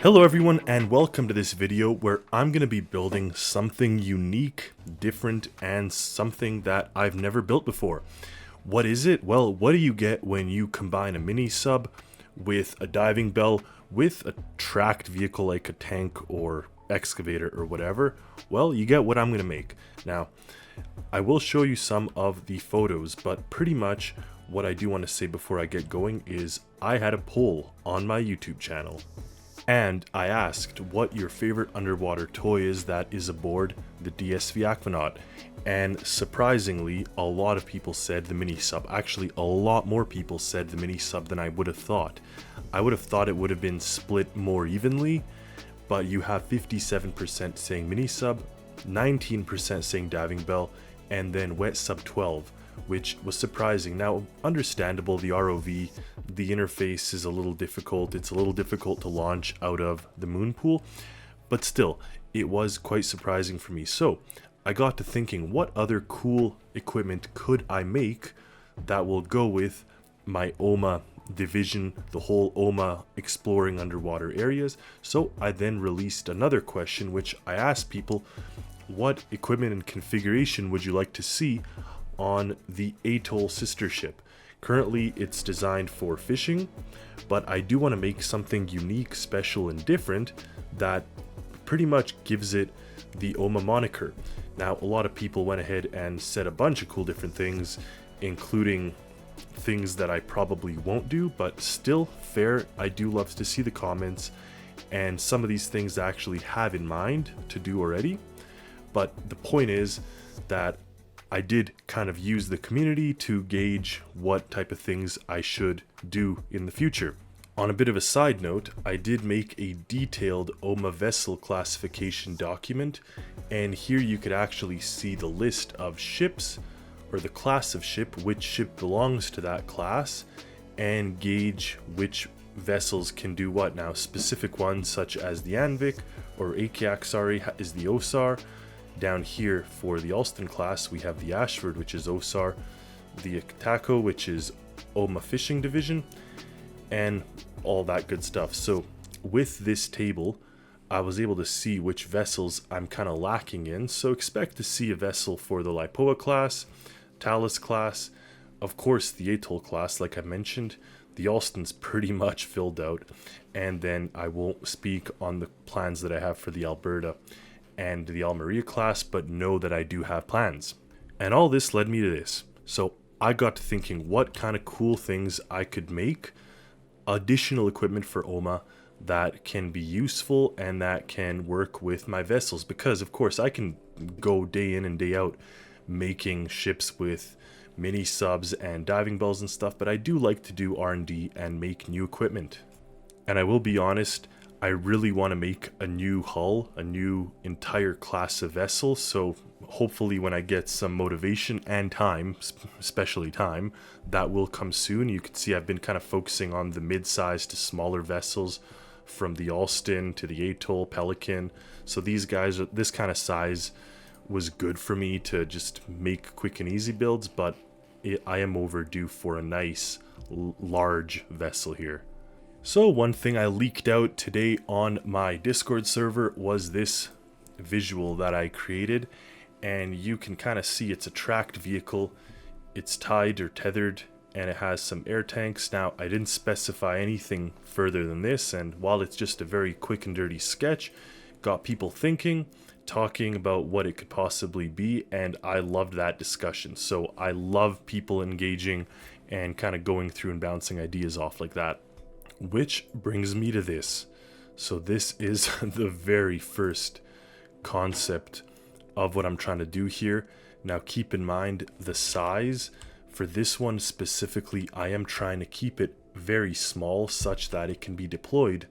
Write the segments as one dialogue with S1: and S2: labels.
S1: Hello everyone and welcome to this video where I'm going to be building something unique, different, and something that I've never built before. What is it? Well, what do you get when you combine a mini sub with a diving bell with a tracked vehicle like a tank or excavator or whatever? Well, you get what I'm going to make. Now, I will show you some of the photos, but pretty much what I do want to say before I get going is I had a poll on my YouTube channel. And I asked what your favorite underwater toy is that is aboard the DSV Aquanaut. And surprisingly, a lot of people said the mini sub. Actually, a lot more people said the mini sub than I would have thought. I would have thought it would have been split more evenly, but you have 57% saying mini sub, 19% saying diving bell, and then wet sub 12, which was surprising. Now, understandable, the ROV, the interface is a little difficult. It's a little difficult to launch out of the moon pool, but still, it was quite surprising for me. So I got to thinking, what other cool equipment could I make that will go with my OMUA division, the whole OMUA exploring underwater areas? So I then released another question, which I asked people, what equipment and configuration would you like to see on the Atoll sister ship? Currently it's designed for fishing, but I do want to make something unique, special, and different that pretty much gives it the OMUA moniker. Now, a lot of people went ahead and said a bunch of cool different things, including things that I probably won't do, but still fair. I do love to see the comments, and some of these things I actually have in mind to do already. But the point is that I did kind of use the community to gauge what type of things I should do in the future. On a bit of a side note, I did make a detailed OMUA vessel classification document, and here you could actually see the list of ships, or the class of ship, which ship belongs to that class, and gauge which vessels can do what. Now, specific ones such as the Anvik, or Akiak, sorry, is the OSAR. Down here for the Alston class, we have the Ashford, which is OSAR, the Akatako, which is OMUA Fishing Division, and all that good stuff. So with this table, I was able to see which vessels I'm kind of lacking in. So expect to see a vessel for the Lipoa class, Talus class, of course the Atoll class, like I mentioned. The Alston's pretty much filled out, and then I won't speak on the plans that I have for the Alberta and the Almeria class, but know that I do have plans. And all this led me to this. So I got to thinking what kind of cool things I could make, additional equipment for OMUA that can be useful and that can work with my vessels. Because of course I can go day in and day out making ships with mini subs and diving bells and stuff, but I do like to do R&D and make new equipment. And I will be honest, I really want to make a new hull, a new entire class of vessel, so hopefully when I get some motivation and time, especially time, that will come soon. You can see I've been kind of focusing on the mid-size to smaller vessels, from the Alston to the Atoll, Pelican. So these guys, this kind of size was good for me to just make quick and easy builds, but I am overdue for a nice large vessel here. So one thing I leaked out today on my Discord server was this visual that I created, and you can kind of see it's a tracked vehicle. It's tied or tethered, and it has some air tanks. Now, I didn't specify anything further than this, and while it's just a very quick and dirty sketch, got people thinking, talking about what it could possibly be, and I loved that discussion. So I love people engaging and kind of going through and bouncing ideas off like that. Which brings me to this. So this is the very first concept of what I'm trying to do here. Now keep in mind the size. For this one specifically, I am trying to keep it very small such that it can be deployed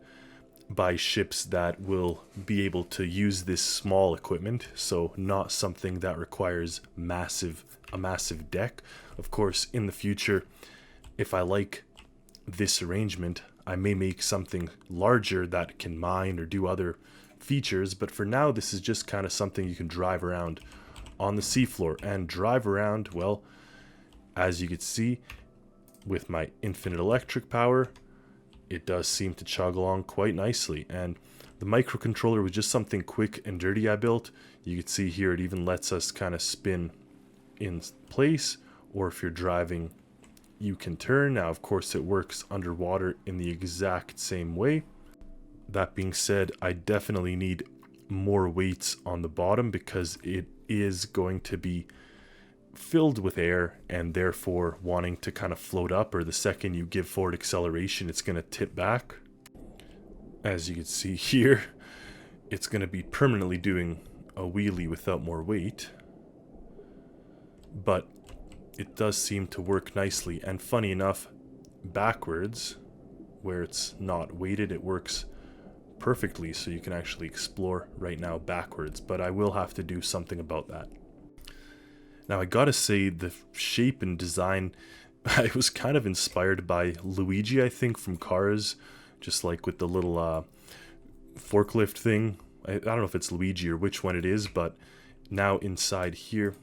S1: by ships that will be able to use this small equipment. So not something that requires a massive deck. Of course, in the future, if I like this arrangement, I may make something larger that can mine or do other features, but for now this is just kind of something you can drive around on the seafloor. And drive around, well, as you can see with my infinite electric power, it does seem to chug along quite nicely. And the microcontroller was just something quick and dirty I built. You can see here it even lets us kind of spin in place, or if you're driving you can turn. Now of course it works underwater in the exact same way. That being said, I definitely need more weights on the bottom because it is going to be filled with air and therefore wanting to kind of float up, or the second you give forward acceleration it's going to tip back. As you can see here, it's going to be permanently doing a wheelie without more weight, but it does seem to work nicely. And funny enough, backwards where it's not weighted, it works perfectly, so you can actually explore right now backwards, but I will have to do something about that. Now I gotta say, the shape and design, I was kind of inspired by Luigi, I think, from Cars, just like with the little forklift thing. I don't know if it's Luigi or which one it is, but now inside here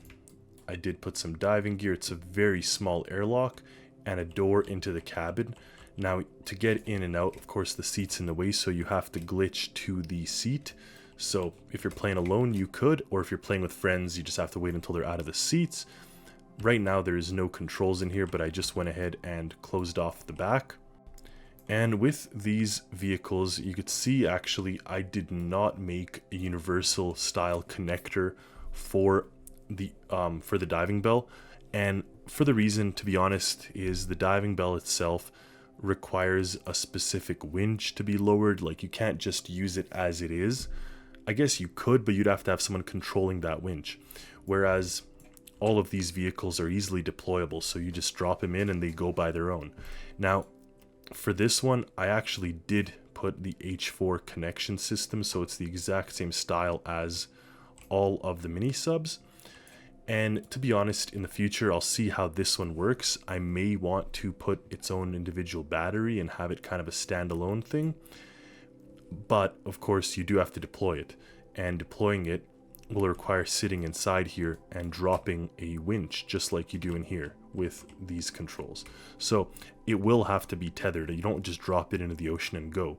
S1: I did put some diving gear. It's a very small airlock and a door into the cabin. Now to get in and out, of course the seat's in the way, so you have to glitch to the seat. So if you're playing alone you could, or if you're playing with friends you just have to wait until they're out of the seats. Right now there's no controls in here, but I just went ahead and closed off the back. And with these vehicles you could see actually I did not make a universal style connector for the diving bell, and for the reason, to be honest, is the diving bell itself requires a specific winch to be lowered. Like, you can't just use it as it is. I guess you could, but you'd have to have someone controlling that winch, whereas all of these vehicles are easily deployable, so you just drop them in and they go by their own. Now for this one I actually did put the H4 connection system, so it's the exact same style as all of the mini subs. And to be honest, in the future I'll see how this one works. I may want to put its own individual battery and have it kind of a standalone thing, but of course you do have to deploy it, and deploying it will require sitting inside here and dropping a winch just like you do in here with these controls. So it will have to be tethered. You don't just drop it into the ocean and go.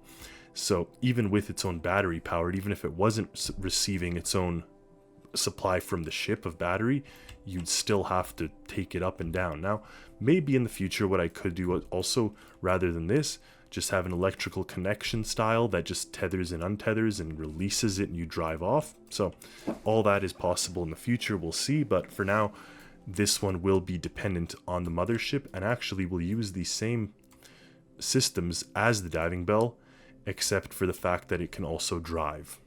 S1: So even with its own battery powered, even if it wasn't receiving its own supply from the ship of battery, you'd still have to take it up and down. Now maybe in the future what I could do also, rather than this, just have an electrical connection style that just tethers and untethers and releases it and you drive off. So all that is possible in the future, we'll see, but for now this one will be dependent on the mothership and actually will use the same systems as the diving bell, except for the fact that it can also drive.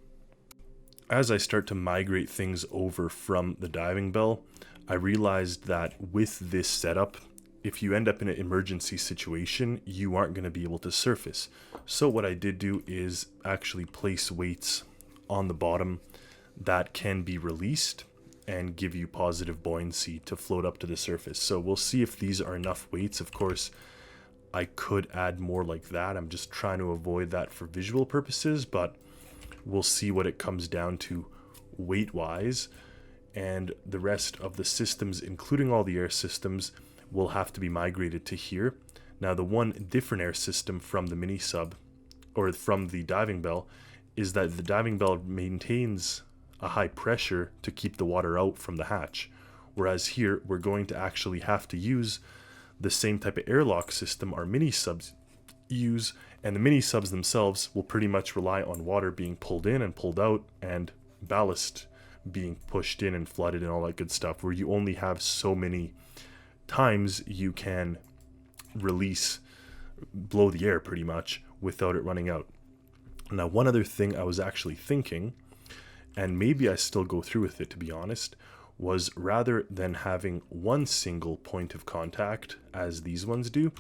S1: As I start to migrate things over from the diving bell, I realized that with this setup, if you end up in an emergency situation, you aren't going to be able to surface. So what I did do is actually place weights on the bottom that can be released and give you positive buoyancy to float up to the surface. So we'll see if these are enough weights. Of course, I could add more like that. I'm just trying to avoid that for visual purposes, but we'll see what it comes down to weight-wise. And the rest of the systems, including all the air systems, will have to be migrated to here. Now the one different air system from the mini sub, or from the diving bell, is that the diving bell maintains a high pressure to keep the water out from the hatch, whereas here we're going to actually have to use the same type of airlock system our mini subs use, and the mini subs themselves will pretty much rely on water being pulled in and pulled out and ballast being pushed in and flooded and all that good stuff, where you only have so many times you can blow the air pretty much without it running out. Now one other thing I was actually thinking, and maybe I still go through with it to be honest, was rather than having one single point of contact as these ones do,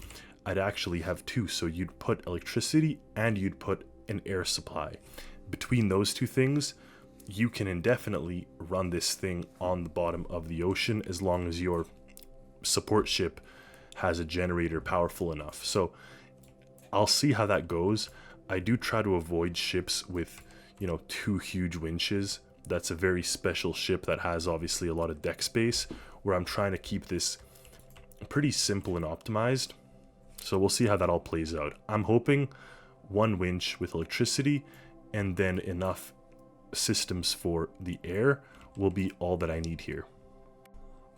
S1: I'd actually have two. So you'd put electricity and you'd put an air supply. Between those two things, you can indefinitely run this thing on the bottom of the ocean as long as your support ship has a generator powerful enough. So I'll see how that goes. I do try to avoid ships with, two huge winches. That's a very special ship that has obviously a lot of deck space, where I'm trying to keep this pretty simple and optimized. So we'll see how that all plays out. I'm hoping one winch with electricity and then enough systems for the air will be all that I need here.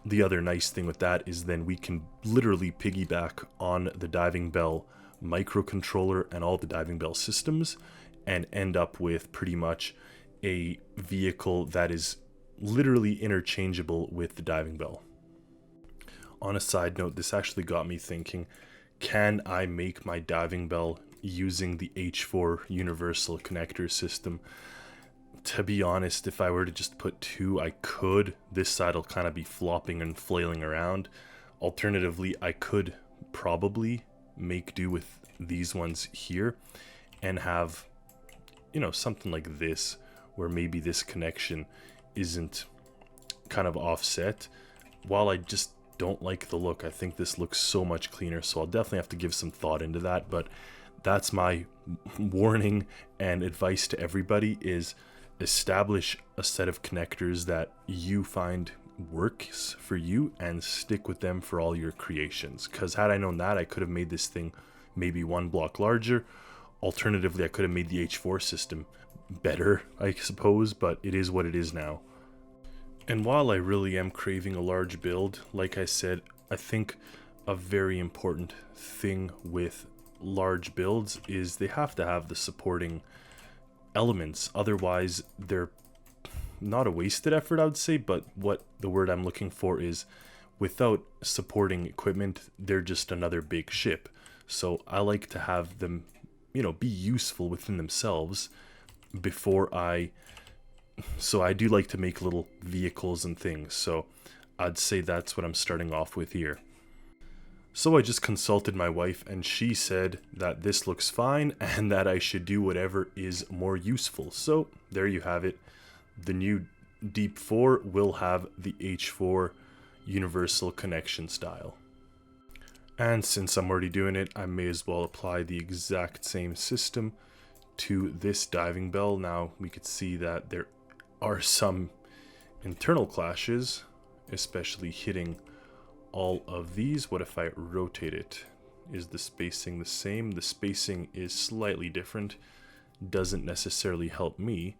S1: The other nice thing with that is then we can literally piggyback on the Diving Bell microcontroller and all the Diving Bell systems and end up with pretty much a vehicle that is literally interchangeable with the Diving Bell. On a side note, this actually got me thinking, can I make my Diving Bell using the H4 universal connector system? To be honest, if I were to just put two, I could. This side will kind of be flopping and flailing around. Alternatively, I could probably make do with these ones here and have, you know, something like this where maybe this connection isn't kind of offset. While I just don't like the look, I think this looks so much cleaner, so I'll definitely have to give some thought into that. But that's my warning and advice to everybody, is establish a set of connectors that you find works for you and stick with them for all your creations. Because had I known that, I could have made this thing maybe one block larger. Alternatively, I could have made the H4 system better, I suppose, but it is what it is now. And while I really am craving a large build, like I said, I think a very important thing with large builds is they have to have the supporting elements. Otherwise, they're not a wasted effort, I would say, but what the word I'm looking for is, without supporting equipment, they're just another big ship. So I like to have them, you know, be useful within themselves before so I do like to make little vehicles and things. So I'd say that's what I'm starting off with here. So I just consulted my wife and she said that this looks fine and that I should do whatever is more useful. So there you have it. The new Deep 4 will have the H4 universal connection style. And since I'm already doing it, I may as well apply the exact same system to this Diving Bell. Now we could see that there are some internal clashes, especially hitting all of these. What if I rotate it? Is the spacing the same? The spacing is slightly different. Doesn't necessarily help me.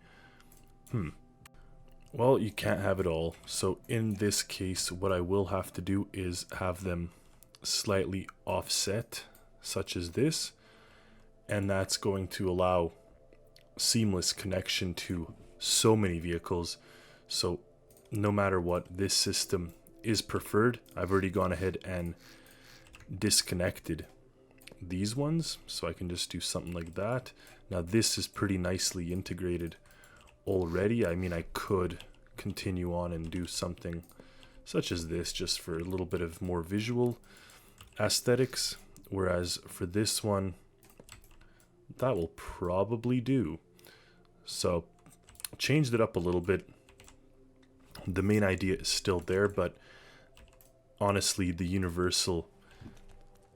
S1: Well, you can't have it all. So in this case, what I will have to do is have them slightly offset, such as this. And that's going to allow seamless connection to so many vehicles. So no matter what, this system is preferred. I've already gone ahead and disconnected these ones, so I can just do something like that. Now this is pretty nicely integrated already. I mean, I could continue on and do something such as this just for a little bit of more visual aesthetics, whereas for this one, that will probably do. So changed it up a little bit. The main idea is still there, but honestly, the universal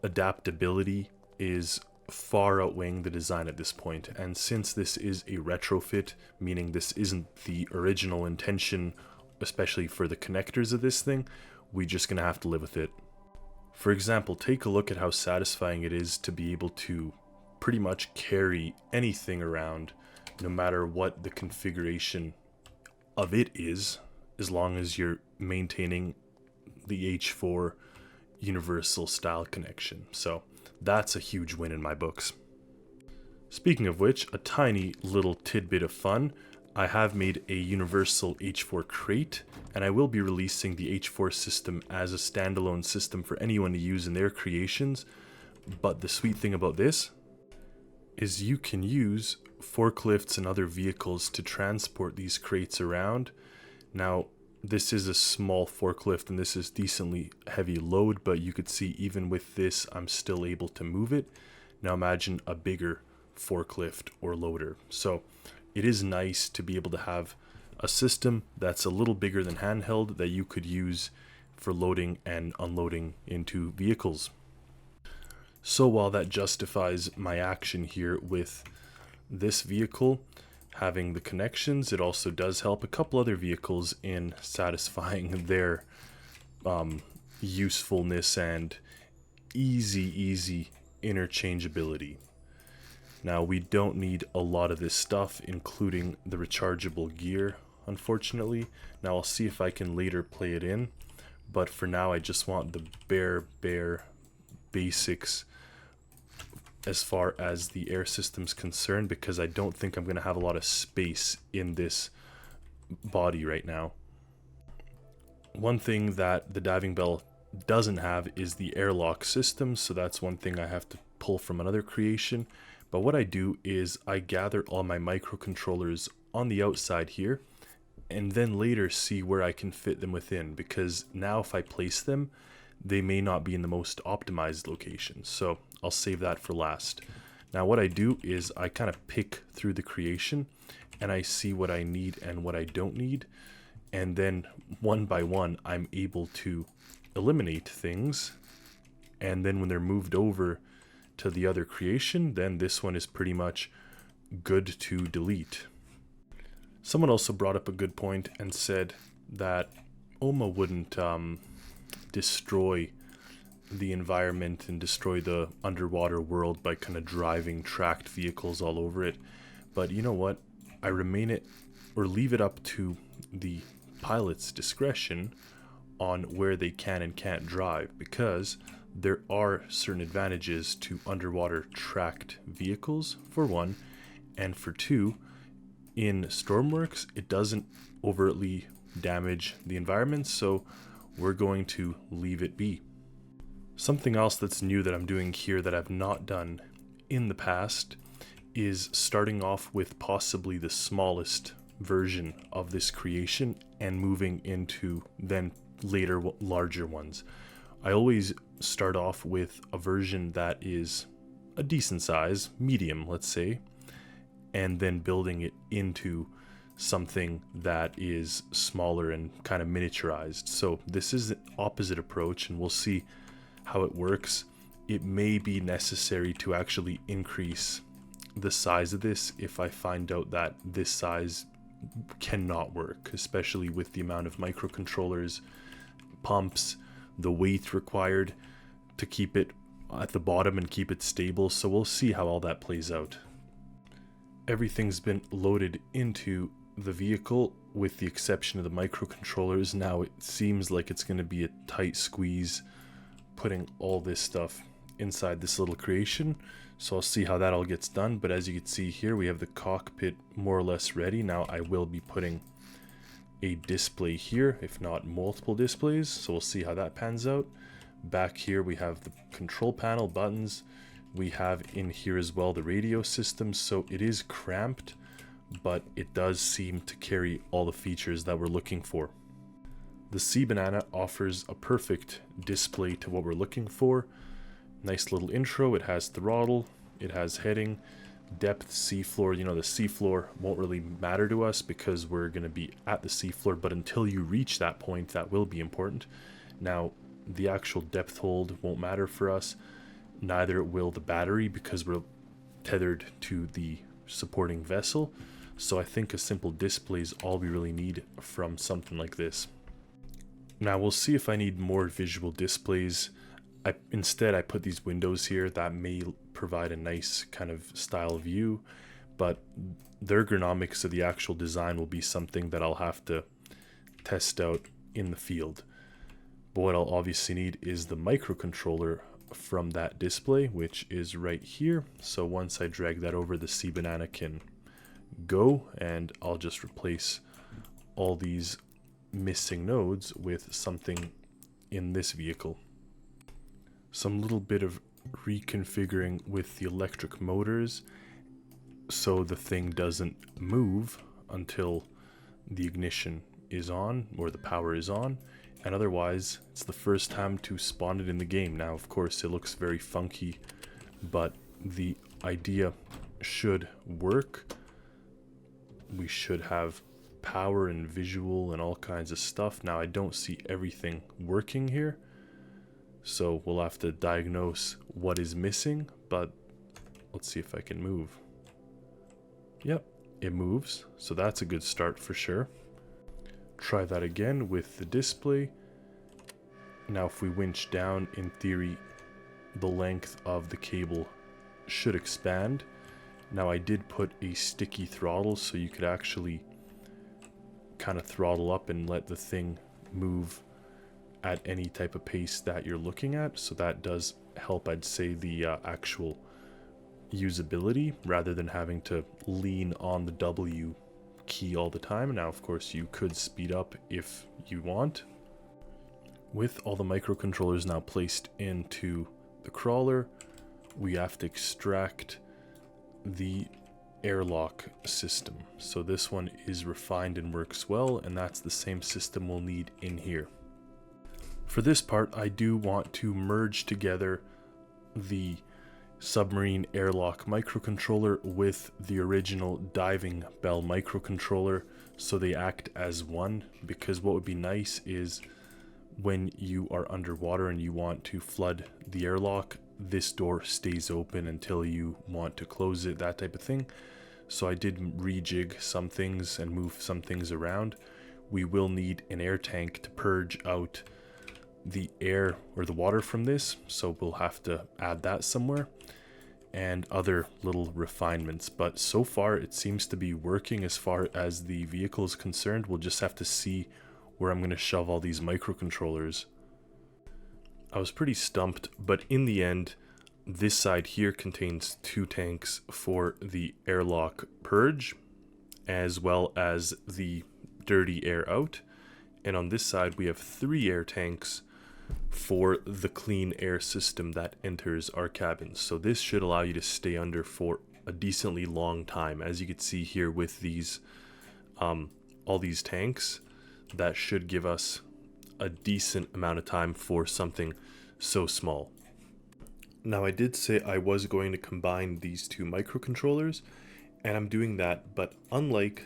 S1: adaptability is far outweighing the design at this point. And since this is a retrofit, meaning this isn't the original intention, especially for the connectors of this thing, we're just gonna have to live with it. For example, take a look at how satisfying it is to be able to pretty much carry anything around, no matter what the configuration of it is, as long as you're maintaining the H4 universal style connection. So that's a huge win in my books. Speaking of which, a tiny little tidbit of fun. I have made a universal H4 crate, and I will be releasing the H4 system as a standalone system for anyone to use in their creations. But the sweet thing about this is you can use forklifts and other vehicles to transport these crates around. Now, this is a small forklift and this is decently heavy load, but you could see even with this, I'm still able to move it. Now imagine a bigger forklift or loader. So it is nice to be able to have a system that's a little bigger than handheld that you could use for loading and unloading into vehicles. So while that justifies my action here with this vehicle having the connections, it also does help a couple other vehicles in satisfying their usefulness and easy interchangeability. Now we don't need a lot of this stuff, including the rechargeable gear, unfortunately. Now I'll see if I can later play it in, but for now I just want the bare basics as far as the air system's concerned, because I don't think I'm going to have a lot of space in this body right now. One thing that the diving bell doesn't have is the airlock system, so that's one thing I have to pull from another creation. But what I do is I gather all my microcontrollers on the outside here, and then later see where I can fit them within, because now if I place them, they may not be in the most optimized location, so I'll save that for last. Now what I do is I kind of pick through the creation, and I see what I need and what I don't need, and then one by one I'm able to eliminate things, and then when they're moved over to the other creation, then this one is pretty much good to delete. Someone also brought up a good point and said that OMUA wouldn't destroy the environment and destroy the underwater world by kind of driving tracked vehicles all over it. But you know what? I leave it up to the pilot's discretion on where they can and can't drive, because there are certain advantages to underwater tracked vehicles, for one, and for two, in Stormworks it doesn't overtly damage the environment, so we're going to leave it be. Something else that's new that I'm doing here that I've not done in the past is starting off with possibly the smallest version of this creation and moving into then later larger ones. I always start off with a version that is a decent size, medium let's say, and then building it into something that is smaller and kind of miniaturized. So this is the opposite approach, and we'll see how it works. It may be necessary to actually increase the size of this if I find out that this size cannot work, especially with the amount of microcontrollers, pumps, the weight required to keep it at the bottom and keep it stable. So we'll see how all that plays out. Everything's been loaded into the vehicle with the exception of the microcontrollers. Now it seems like it's going to be a tight squeeze putting all this stuff inside this little creation, so I'll see how that all gets done. But as you can see here, we have the cockpit more or less ready. Now I will be putting a display here, if not multiple displays, so we'll see how that pans out. Back here we have the control panel, buttons. We have in here as well the radio system, so it is cramped, but it does seem to carry all the features that we're looking for. The Sea Banana offers a perfect display to what we're looking for. Nice little intro. It has throttle, it has heading, depth, seafloor. You know, the seafloor won't really matter to us because we're going to be at the seafloor, but until you reach that point, that will be important. Now, the actual depth hold won't matter for us. Neither will the battery because we're tethered to the supporting vessel. So I think a simple display is all we really need from something like this. Now we'll see if I need more visual displays. Instead I put these windows here that may provide a nice kind of style view, but the ergonomics of the actual design will be something that I'll have to test out in the field. But what I'll obviously need is the microcontroller from that display, which is right here. So once I drag that over, the Sea Banana can go, and I'll just replace all these missing nodes with something in this vehicle. Some little bit of reconfiguring with the electric motors so the thing doesn't move until the ignition is on or the power is on, and otherwise it's the first time to spawn it in the game. Now of course it looks very funky, but the idea should work. We should have power and visual and all kinds of stuff. Now I don't see everything working here, so we'll have to diagnose what is missing, but let's see if I can move. Yep, it moves, so that's a good start for sure. Try that again with the display. Now if we winch down, in theory the length of the cable should expand. Now I did put a sticky throttle so you could actually kind of throttle up and let the thing move at any type of pace that you're looking at. So that does help, I'd say, the actual usability rather than having to lean on the W key all the time. Now, of course, you could speed up if you want. With all the microcontrollers now placed into the crawler, we have to extract the airlock system. So this one is refined and works well, and that's the same system we'll need in here. For this part, I do want to merge together the submarine airlock microcontroller with the original diving bell microcontroller so they act as one, because what would be nice is when you are underwater and you want to flood the airlock, this door stays open until you want to close it, that type of thing. So I did rejig some things and move some things around. We will need an air tank to purge out the air or the water from this, so we'll have to add that somewhere, and other little refinements. But so far it seems to be working as far as the vehicle is concerned. We'll just have to see where I'm going to shove all these microcontrollers. I was pretty stumped, but in the end, this side here contains 2 tanks for the airlock purge, as well as the dirty air out. And on this side, we have 3 air tanks for the clean air system that enters our cabins. So this should allow you to stay under for a decently long time. As you can see here with these, all these tanks, that should give us a decent amount of time for something so small. Now I did say I was going to combine these 2 microcontrollers, and I'm doing that, but unlike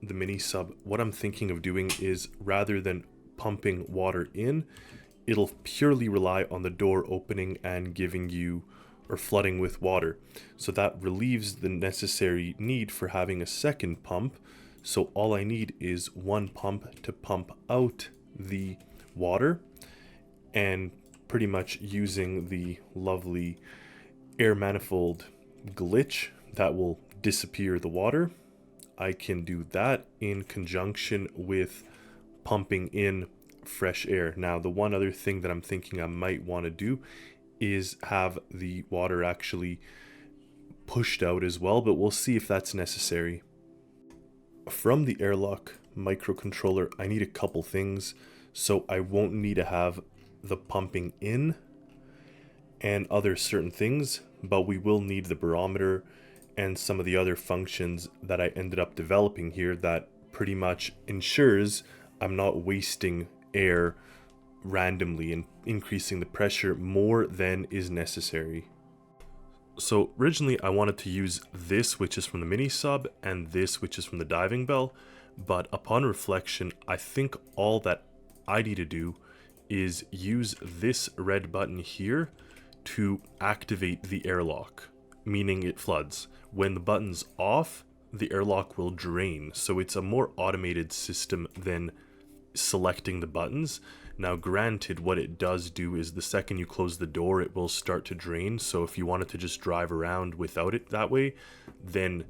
S1: the mini sub, what I'm thinking of doing is, rather than pumping water in, it'll purely rely on the door opening and giving you, or flooding with water. So that relieves the necessary need for having a second pump. So all I need is 1 pump to pump out the water, and pretty much using the lovely air manifold glitch that will disappear the water, I can do that in conjunction with pumping in fresh air. Now, the one other thing that I'm thinking I might want to do is have the water actually pushed out as well, but we'll see if that's necessary. From the airlock microcontroller, I need a couple things, so I won't need to have the pumping in and other certain things, but we will need the barometer and some of the other functions that I ended up developing here that pretty much ensures I'm not wasting air randomly and increasing the pressure more than is necessary. So originally I wanted to use this, which is from the mini sub, and this, which is from the diving bell, but upon reflection, I think all that I need to do is use this red button here to activate the airlock, meaning it floods. When the button's off, the airlock will drain. So it's a more automated system than selecting the buttons. Now granted, what it does do is the second you close the door, it will start to drain. So if you wanted to just drive around without it that way, then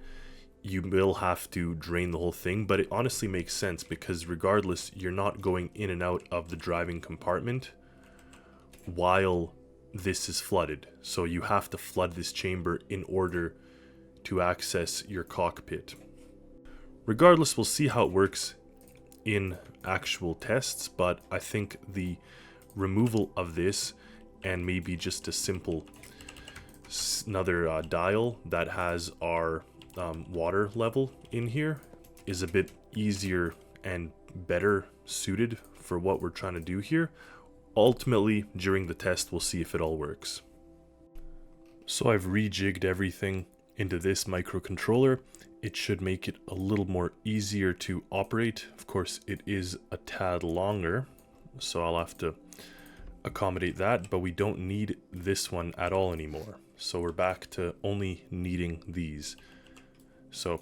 S1: you will have to drain the whole thing. But it honestly makes sense, because regardless, you're not going in and out of the driving compartment while this is flooded. So you have to flood this chamber in order to access your cockpit. Regardless, we'll see how it works in actual tests, but I think the removal of this and maybe just a simple another dial that has our water level in here is a bit easier and better suited for what we're trying to do here. Ultimately, during the test, we'll see if it all works. So I've rejigged everything into this microcontroller. It should make it a little more easier to operate. Of course, it is a tad longer, so I'll have to accommodate that, but we don't need this one at all anymore. So we're back to only needing these. So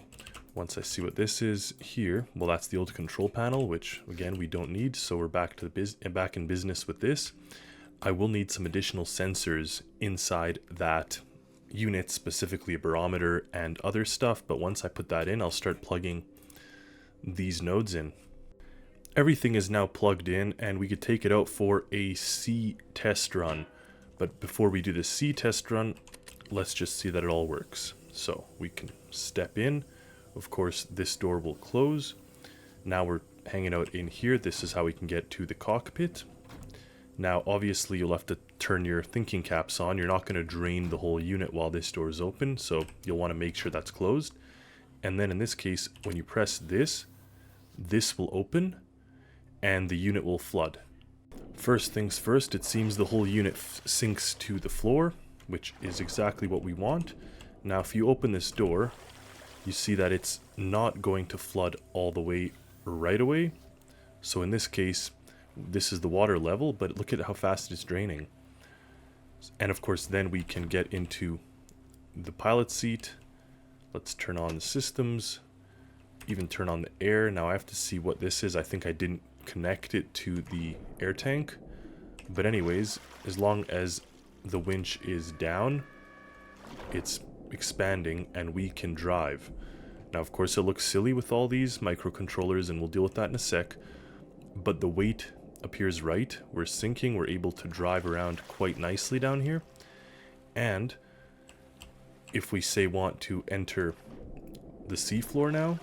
S1: once I see what this is here, well, that's the old control panel, which again we don't need. So we're back to back in business with this. I will need some additional sensors inside that unit, specifically a barometer and other stuff, but once I put that in, I'll start plugging these nodes in. Everything is now plugged in, and we could take it out for a C test run. But before we do the C test run, let's just see that it all works. So we can step in. Of course, this door will close. Now we're hanging out in here. This is how we can get to the cockpit. Now, obviously, you'll have to turn your thinking caps on. You're not going to drain the whole unit while this door is open, so you'll want to make sure that's closed. And then in this case, when you press this, this will open, and the unit will flood. First things first, it seems the whole unit sinks to the floor, which is exactly what we want. Now, if you open this door, you see that it's not going to flood all the way right away. So in this case, this is the water level, but look at how fast it's draining. And of course, then we can get into the pilot seat. Let's turn on the systems, even turn on the air. Now I have to see what this is. I think I didn't connect it to the air tank. But anyways, as long as the winch is down, it's expanding and we can drive. Now, of course, it looks silly with all these microcontrollers, and we'll deal with that in a sec. But the weight appears right. We're sinking. We're able to drive around quite nicely down here. And if we say want to enter the seafloor now,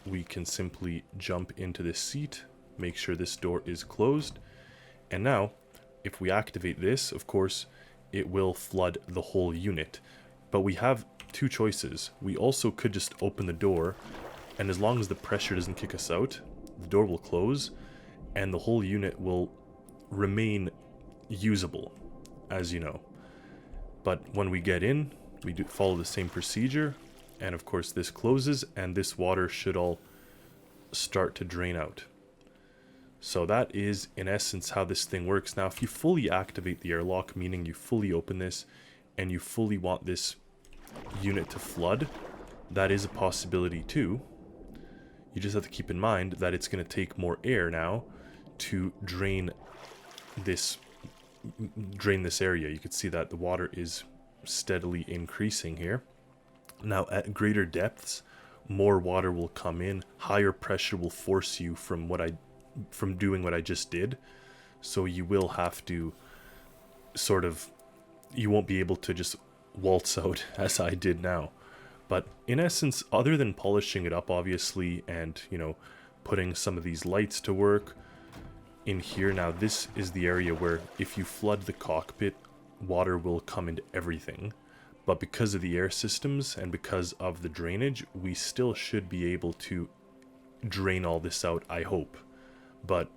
S1: we can simply jump into this seat, make sure this door is closed. And now, if we activate this, of course, it will flood the whole unit. But we have two choices. We also could just open the door, and as long as the pressure doesn't kick us out, the door will close, and the whole unit will remain usable, as you know. But when we get in, we do follow the same procedure, and of course this closes, and this water should all start to drain out. So that is, in essence, how this thing works. Now, if you fully activate the airlock, meaning you fully open this, and you fully want this unit to flood, that is a possibility too. You just have to keep in mind that it's going to take more air now to drain this area. You can see that the water is steadily increasing here. Now, at greater depths, more water will come in. Higher pressure will force you from doing what I just did. So you will have to you won't be able to just waltz out as I did now. But in essence, other than polishing it up, obviously, and, putting some of these lights to work in here, now this is the area where if you flood the cockpit, water will come into everything. But because of the air systems and because of the drainage, we still should be able to drain all this out, I hope. But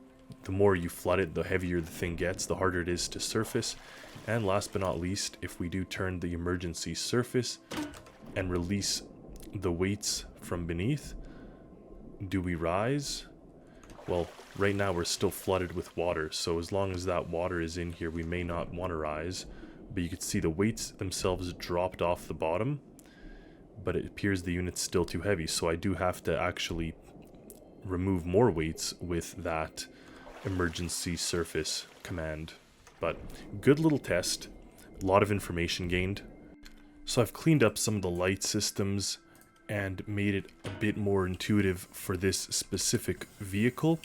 S1: the more you flood it, the heavier the thing gets, the harder it is to surface. And last but not least, if we do turn the emergency surface and release the weights from beneath, do we rise? Well, right now we're still flooded with water, so as long as that water is in here, we may not want to rise. But you can see the weights themselves dropped off the bottom, but it appears the unit's still too heavy, so I do have to actually remove more weights with that emergency surface command. But good little test, a lot of information gained. So I've cleaned up some of the light systems and made it a bit more intuitive for this specific vehicle.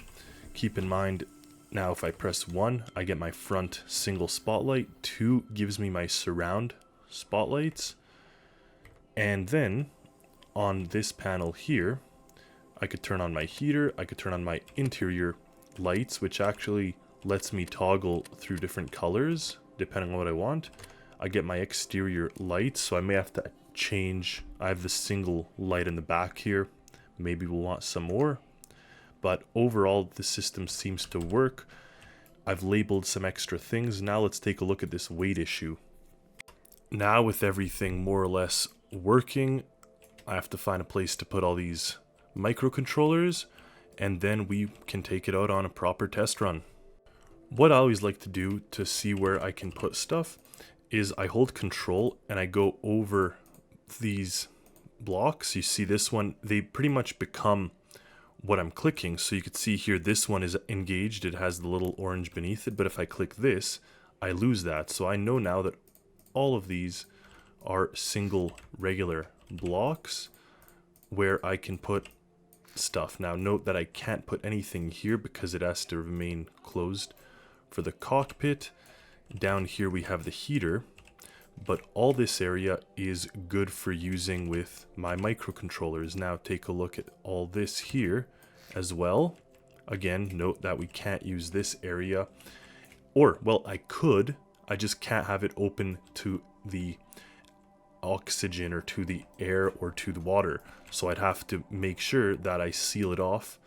S1: Keep in mind, now if I press 1, I get my front single spotlight, 2 gives me my surround spotlights, and then on this panel here, I could turn on my heater, I could turn on my interior lights, which actually lets me toggle through different colors depending on what I want. I get my exterior lights, so I may have to change. I have the single light in the back here. Maybe we'll want some more. But overall, the system seems to work. I've labeled some extra things. Now let's take a look at this weight issue. Now with everything more or less working, I have to find a place to put all these microcontrollers, and then we can take it out on a proper test run. What I always like to do to see where I can put stuff is I hold control and I go over these blocks. You see this one, they pretty much become what I'm clicking. So you can see here, this one is engaged. It has the little orange beneath it. But if I click this, I lose that. So I know now that all of these are single regular blocks where I can put stuff. Now note that I can't put anything here because it has to remain closed for the cockpit. Down here we have the heater, but all this area is good for using with my microcontrollers. Now take a look at all this here as well. Again, note that we can't use this area, or well, I could, I just can't have it open to the oxygen or to the air or to the water. So I'd have to make sure that I seal it off,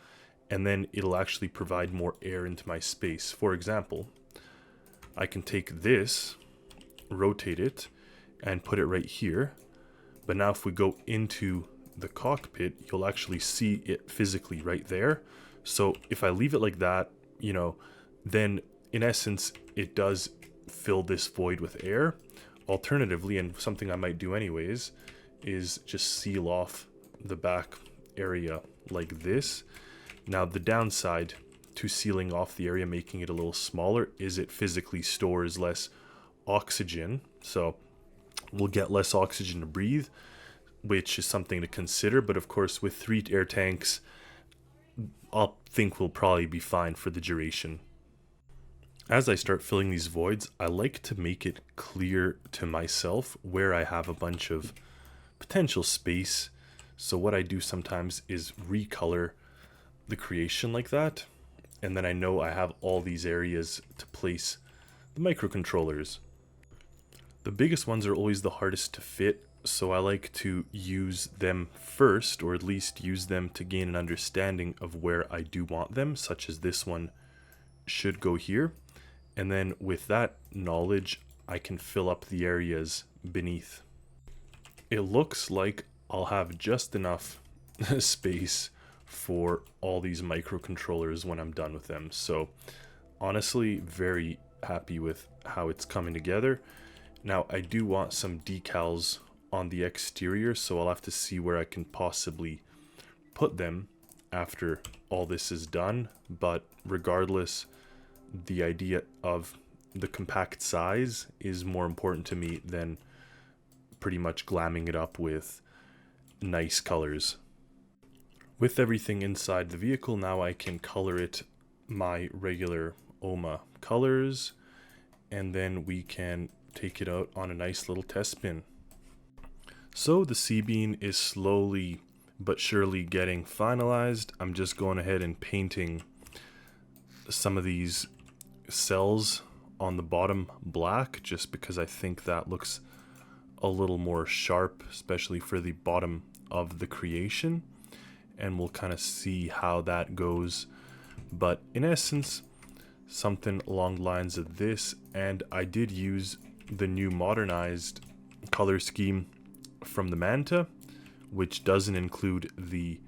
S1: and then it'll actually provide more air into my space. For example, I can take this, rotate it, and put it right here. But now if we go into the cockpit, you'll actually see it physically right there. So if I leave it like that, you know, then in essence, it does fill this void with air. Alternatively, and something I might do anyways, is just seal off the back area like this. Now the downside to sealing off the area, making it a little smaller, is it physically stores less oxygen. So we'll get less oxygen to breathe, which is something to consider. But of course, with 3 air tanks, I'll think we'll probably be fine for the duration. As I start filling these voids, I like to make it clear to myself where I have a bunch of potential space. So what I do sometimes is recolor the creation like that, and then I know I have all these areas to place the microcontrollers. The biggest ones are always the hardest to fit, so I like to use them first, or at least use them to gain an understanding of where I do want them, such as this one should go here. And then with that knowledge, I can fill up the areas beneath. It looks like I'll have just enough space for all these microcontrollers when I'm done with them. So honestly, very happy with how it's coming together. Now I do want some decals on the exterior, so I'll have to see where I can possibly put them after all this is done. But regardless, the idea of the compact size is more important to me than pretty much glamming it up with nice colors. With everything inside the vehicle, now I can color it my regular OMUA colors, and then we can take it out on a nice little test spin. So the C-beam is slowly but surely getting finalized. I'm just going ahead and painting some of these cells on the bottom black, just because I think that looks a little more sharp, especially for the bottom of the creation, and we'll kind of see how that goes. But in essence, something along the lines of this. And I did use the new modernized color scheme from the Manta, which doesn't include the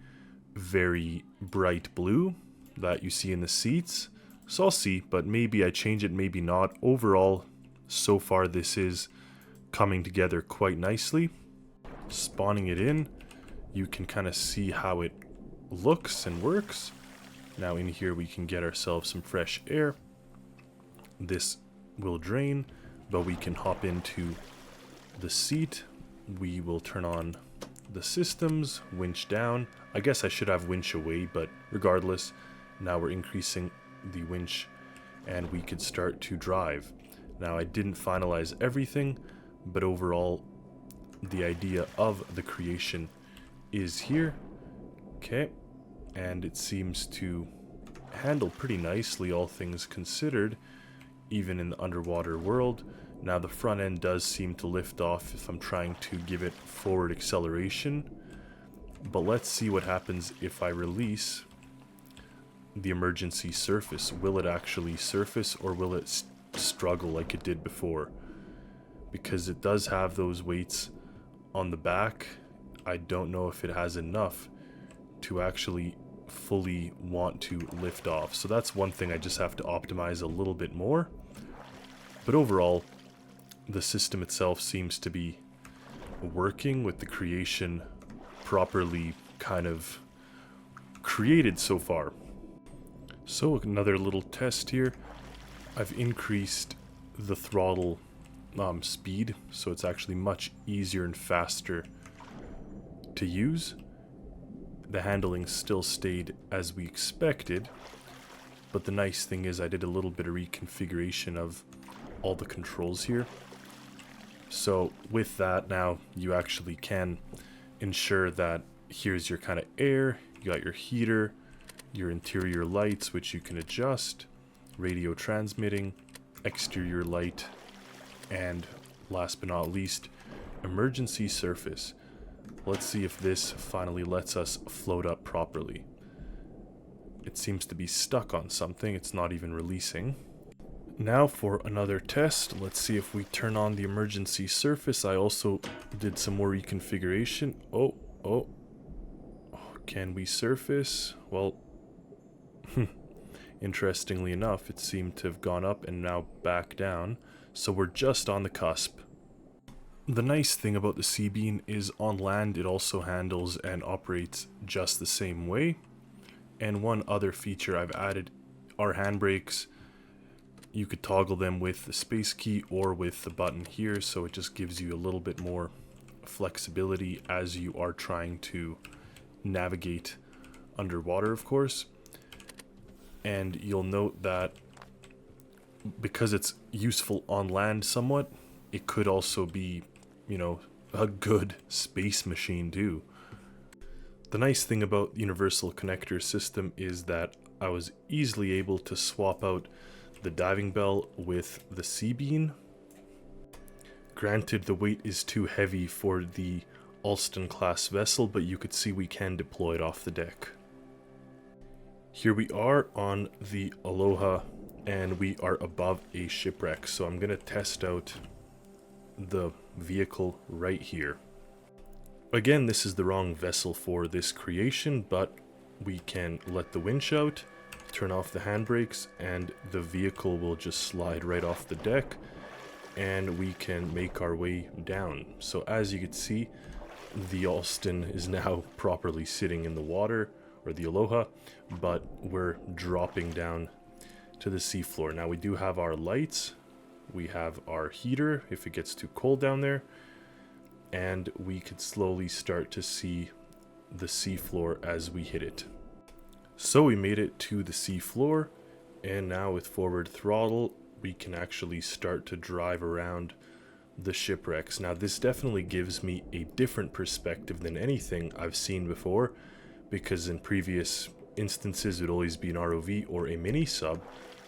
S1: very bright blue that you see in the seats. So I'll see, but maybe I change it, maybe not. Overall, so far this is coming together quite nicely. Spawning it in, you can kind of see how it looks and works. Now in here we can get ourselves some fresh air. This will drain, but we can hop into the seat. We will turn on the systems, winch down. I guess I should have winch away, but regardless, now we're increasing the winch and we could start to drive. Now I didn't finalize everything, but overall the idea of the creation is here. Okay, and it seems to handle pretty nicely, all things considered, even in the underwater world. Now the front end does seem to lift off if I'm trying to give it forward acceleration, but let's see what happens if I release the emergency surface. Will it actually surface, or will it struggle like it did before? Because it does have those weights on the back. I don't know if it has enough to actually fully want to lift off. So that's one thing I just have to optimize a little bit more. But overall, the system itself seems to be working with the creation properly kind of created so far. So another little test here. I've increased the throttle speed, so it's actually much easier and faster to use. The handling still stayed as we expected, but the nice thing is I did a little bit of reconfiguration of all the controls here. So with that, now you actually can ensure that here's your kind of air, you got your heater, your interior lights, which you can adjust, radio transmitting, exterior light, and last but not least, emergency surface. Let's see if this finally lets us float up properly. It seems to be stuck on something, it's not even releasing. Now for another test, let's see if we turn on the emergency surface. I also did some more reconfiguration. Oh, can we surface? Well, interestingly enough, it seemed to have gone up and now back down, so we're just on the cusp. The nice thing about the Seabean is on land it also handles and operates just the same way. And one other feature I've added are handbrakes. You could toggle them with the space key or with the button here, so it just gives you a little bit more flexibility as you are trying to navigate underwater, of course. And you'll note that because it's useful on land somewhat, it could also be, you know, a good space machine too. The nice thing about the universal connector system is that I was easily able to swap out the diving bell with the Seabean. Granted, the weight is too heavy for the Alston class vessel, but you could see we can deploy it off the deck. Here we are on the Aloha, and we are above a shipwreck, so I'm going to test out the vehicle right here. Again, this is the wrong vessel for this creation, but we can let the winch out, turn off the handbrakes, and the vehicle will just slide right off the deck, and we can make our way down. So as you can see, the Alston is now properly sitting in the water, or the Aloha, but we're dropping down to the seafloor. Now we do have our lights, we have our heater if it gets too cold down there, and we could slowly start to see the seafloor as we hit it. So we made it to the seafloor, and now with forward throttle we can actually start to drive around the shipwrecks. Now this definitely gives me a different perspective than anything I've seen before, because in previous instances it would always be an ROV or a mini sub.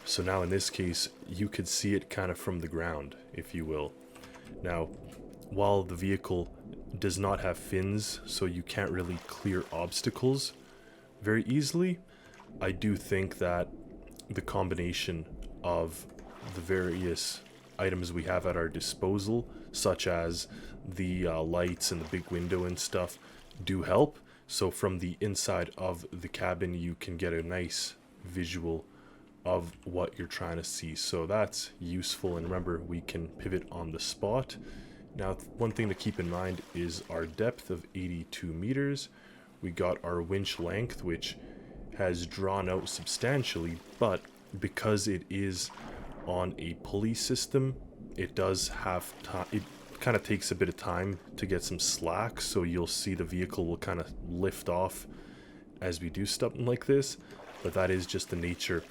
S1: So now in this case you could see it kind of from the ground, if you will. Now while the vehicle does not have fins, so you can't really clear obstacles very easily, I do think that the combination of the various items we have at our disposal, such as the lights and the big window and stuff, do help. So from the inside of the cabin you can get a nice visual of what you're trying to see, so that's useful. And remember, we can pivot on the spot. Now one thing to keep in mind is our depth of 82 meters. We got our winch length, which has drawn out substantially, but because it is on a pulley system, it does have time. It kind of takes a bit of time to get some slack, so you'll see the vehicle will kind of lift off as we do something like this, but that is just the nature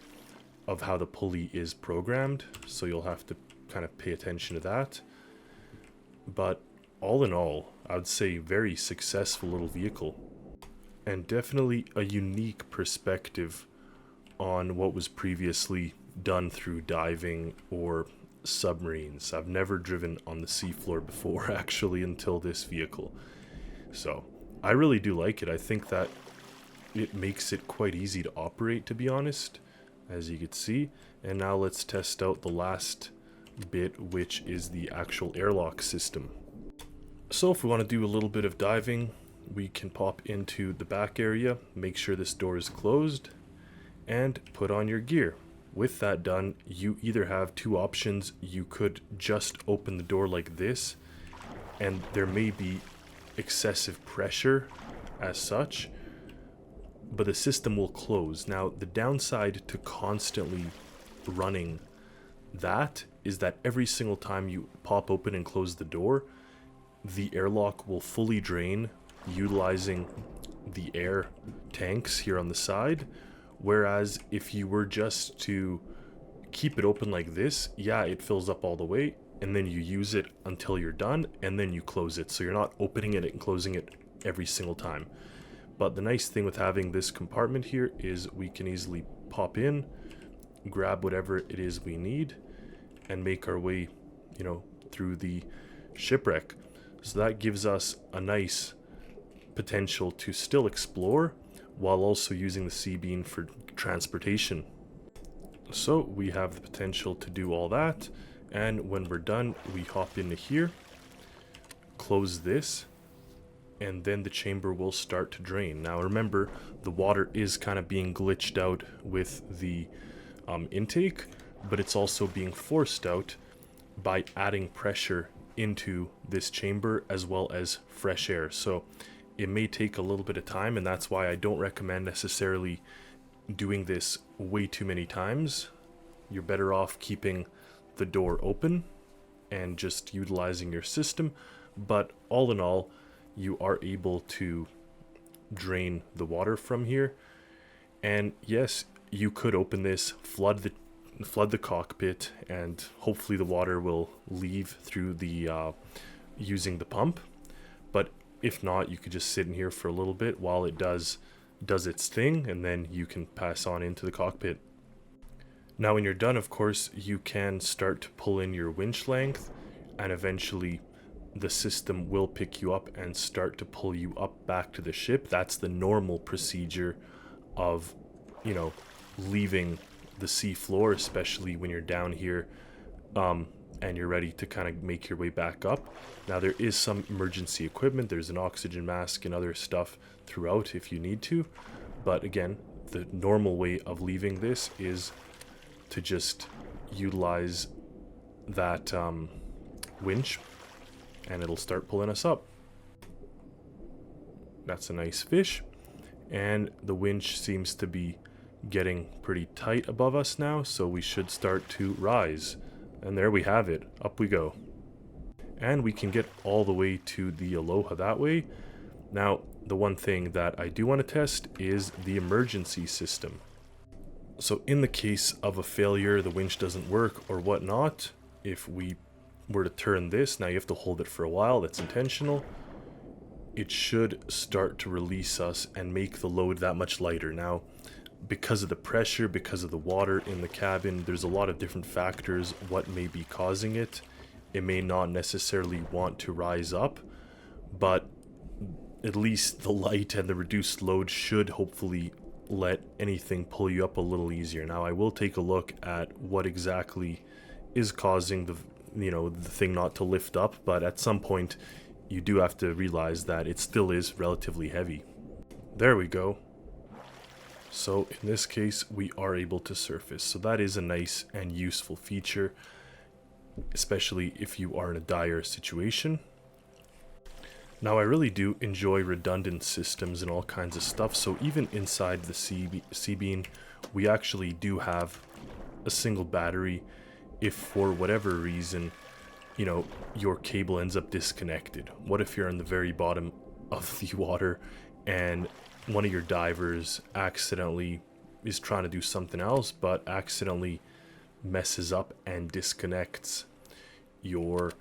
S1: of how the pulley is programmed, so you'll have to kind of pay attention to that. But all in all, I would say very successful little vehicle, and definitely a unique perspective on what was previously done through diving or submarines. I've never driven on the seafloor before actually until this vehicle, so I really do like it. I think that it makes it quite easy to operate, to be honest, as you can see. And now let's test out the last bit, which is the actual airlock system. So if we want to do a little bit of diving, we can pop into the back area, make sure this door is closed, and put on your gear. With that done, you either have two options. You could just open the door like this, and there may be excessive pressure as such, but the system will close. Now, the downside to constantly running that is that every single time you pop open and close the door, the airlock will fully drain, utilizing the air tanks here on the side. Whereas if you were just to keep it open like this, yeah, it fills up all the way, and then you use it until you're done, and then you close it. So you're not opening it and closing it every single time. But the nice thing with having this compartment here is we can easily pop in, grab whatever it is we need, and make our way, you know, through the shipwreck. So that gives us a nice potential to still explore while also using the sea beam for transportation. So we have the potential to do all that, and when we're done, we hop into here, close this, and then the chamber will start to drain. Now remember, the water is kind of being glitched out with the intake, but it's also being forced out by adding pressure into this chamber as well as fresh air. So it may take a little bit of time, and that's why I don't recommend necessarily doing this way too many times. You're better off keeping the door open and just utilizing your system, but all in all, you are able to drain the water from here. And yes, you could open this, flood the cockpit, and hopefully the water will leave through the using the pump. But if not, you could just sit in here for a little bit while it does its thing, and then you can pass on into the cockpit. Now when you're done, of course, you can start to pull in your winch length, and eventually the system will pick you up and start to pull you up back to the ship. That's the normal procedure of, you know, leaving the sea floor, especially when you're down here and you're ready to kind of make your way back up. Now there is some emergency equipment. There's an oxygen mask and other stuff throughout if you need to, but again, the normal way of leaving this is to just utilize that winch, and it'll start pulling us up. That's a nice fish, and the winch seems to be getting pretty tight above us now, so we should start to rise. And there we have it, up we go. And we can get all the way to the Aloha that way. Now, the one thing that I do want to test is the emergency system. So in the case of a failure, the winch doesn't work or whatnot, if we were to turn this, now you have to hold it for a while, that's intentional, it should start to release us and make the load that much lighter. Now, because of the pressure, because of the water in the cabin, there's a lot of different factors what may be causing it. It may not necessarily want to rise up, but at least the light and the reduced load should hopefully let anything pull you up a little easier. Now I will take a look at what exactly is causing the thing not to lift up, but at some point you do have to realize that it still is relatively heavy. There we go. So in this case, we are able to surface. So that is a nice and useful feature, especially if you are in a dire situation. Now I really do enjoy redundant systems and all kinds of stuff. So even inside the sea beam, we actually do have a single battery if for whatever reason, you know, your cable ends up disconnected. What if you're on the very bottom of the water and one of your divers accidentally is trying to do something else, but accidentally messes up and disconnects your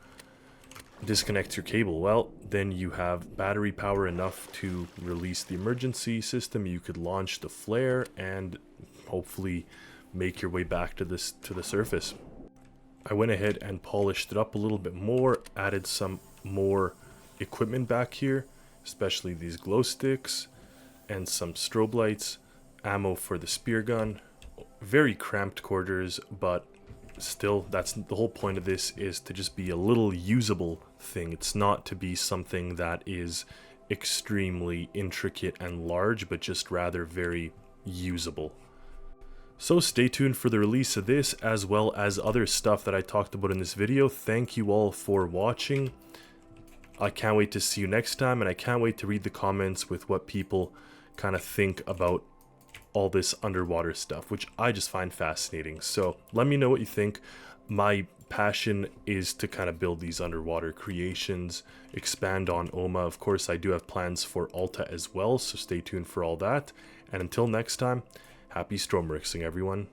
S1: cable? Well, then you have battery power enough to release the emergency system. You could launch the flare and hopefully make your way back to the surface. I went ahead and polished it up a little bit more, added some more equipment back here, especially these glow sticks and some strobe lights, ammo for the spear gun. Very cramped quarters, but still, that's the whole point of this, is to just be a little usable thing. It's not to be something that is extremely intricate and large, but just rather very usable. So stay tuned for the release of this, as well as other stuff that I talked about in this video. Thank you all for watching. I can't wait to see you next time, and I can't wait to read the comments with what people kind of think about all this underwater stuff, which I just find fascinating. So let me know what you think. My passion is to kind of build these underwater creations, expand on OMA. Of course, I do have plans for Alta as well, so stay tuned for all that. And until next time, happy Stormworksing, everyone.